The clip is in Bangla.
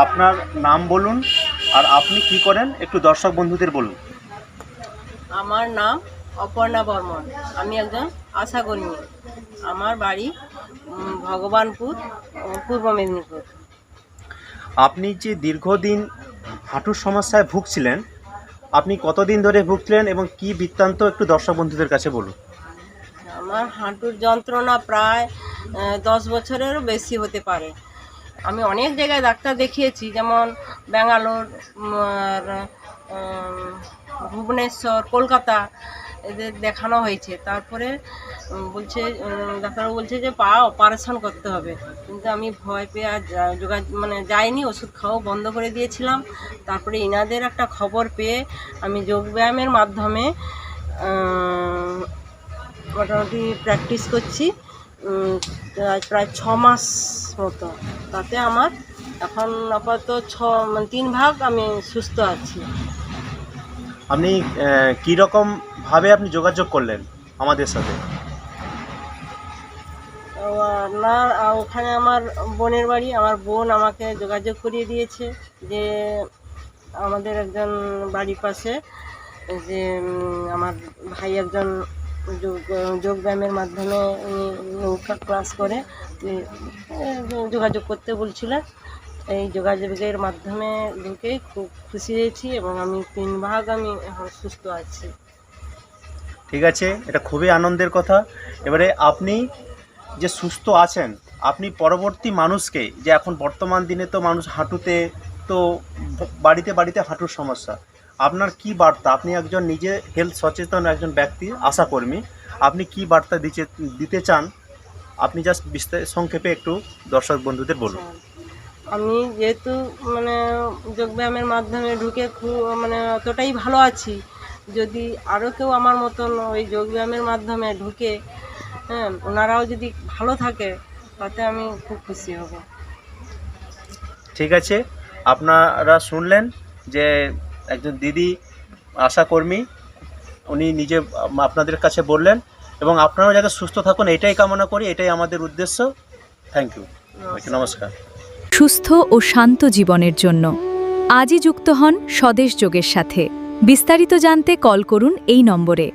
আপনার নাম বলুন আর আপনি কি করেন একটু দর্শক বন্ধুদের বলুন। আমার নাম অপর্ণা বর্মন। আমি একজন আশাকর্মী। আমার বাড়ি ভগবানপুর, পূর্ব মেদিনীপুর। আপনি যে দীর্ঘদিন হাঁটুর সমস্যায় ভুগছিলেন, আপনি কতদিন ধরে ভুগছিলেন এবং কি বৃত্তান্ত একটু দর্শক বন্ধুদের কাছে বলুন। আমার হাঁটুর যন্ত্রণা প্রায় 10 বছরেরও বেশি হতে পারে। আমি অনেক জায়গায় ডাক্তার দেখিয়েছি, যেমন ব্যাঙ্গালোর, আর ভুবনেশ্বর, কলকাতা, এদের দেখানো হয়েছে। তারপরে ডাক্তারবাবু বলছে যে পা অপারেশন করতে হবে, কিন্তু আমি ভয় পেয়ে আর যাইনি, ওষুধ খাওয়া বন্ধ করে দিয়েছিলাম। তারপরে ইনাদের একটা খবর পেয়ে আমি যোগব্যায়ামের মাধ্যমে মোটামুটি প্র্যাকটিস করছি প্রায় 6 মাস মতো। তাতে আমার এখন আপাতত 3 ভাগ আমি সুস্থ আছি। আপনি কীরকমভাবে আপনি যোগাযোগ করলেন আমাদের সাথে? না, ওখানে আমার বোনের বাড়ি, আমার বোন আমাকে যোগাযোগ করিয়ে দিয়েছে যে আমাদের একজন বাড়ির পাশে যে আমার ভাই একজন যোগব্যায়ামের মাধ্যমে উনি নৌকা ক্লাস করে যোগাযোগ করতে বলছিলেন। এই যোগাযোগের মাধ্যমে ঢুকে খুব খুশি হয়েছি এবং আমি 3 ভাগ আমি এখন সুস্থ আছি। ঠিক আছে, এটা খুবই আনন্দের কথা। এবারে আপনি যে সুস্থ আছেন, আপনি পরবর্তী মানুষকে, যে এখন বর্তমান দিনে তো মানুষ হাঁটুতে, তো বাড়িতে বাড়িতে হাঁটুর সমস্যা, আপনার কি বার্তা? আপনি একজন নিজে হেলথ সচেতন একজন ব্যক্তি, আশাকর্মী, আপনি কি বার্তা দিতে চান? আপনি জাস্ট সংক্ষেপে একটু দর্শক বন্ধুদের বলুন। আমি যেহেতু যোগব্যায়ামের মাধ্যমে ঢুকে খুব অতটাই ভালো আছি, যদি আরও কেউ আমার মতন ওই যোগব্যায়ামের মাধ্যমে ঢুকে, হ্যাঁ, ওনারাও যদি ভালো থাকে, তাতে আমি খুব খুশি হব। ঠিক আছে, আপনারা শুনলেন যে একজন দিদি আশাকর্মী, উনি নিজে আপনাদের কাছে বললেন, এবং আপনারাও যাতে সুস্থ থাকুন এটাই কামনা করি, এটাই আমাদের উদ্দেশ্য। থ্যাংক ইউ, নমস্কার। সুস্থ ও শান্ত জীবনের জন্য আজই যুক্ত হন স্বদেশ যোগের সাথে। বিস্তারিত জানতে কল করুন এই নম্বরে।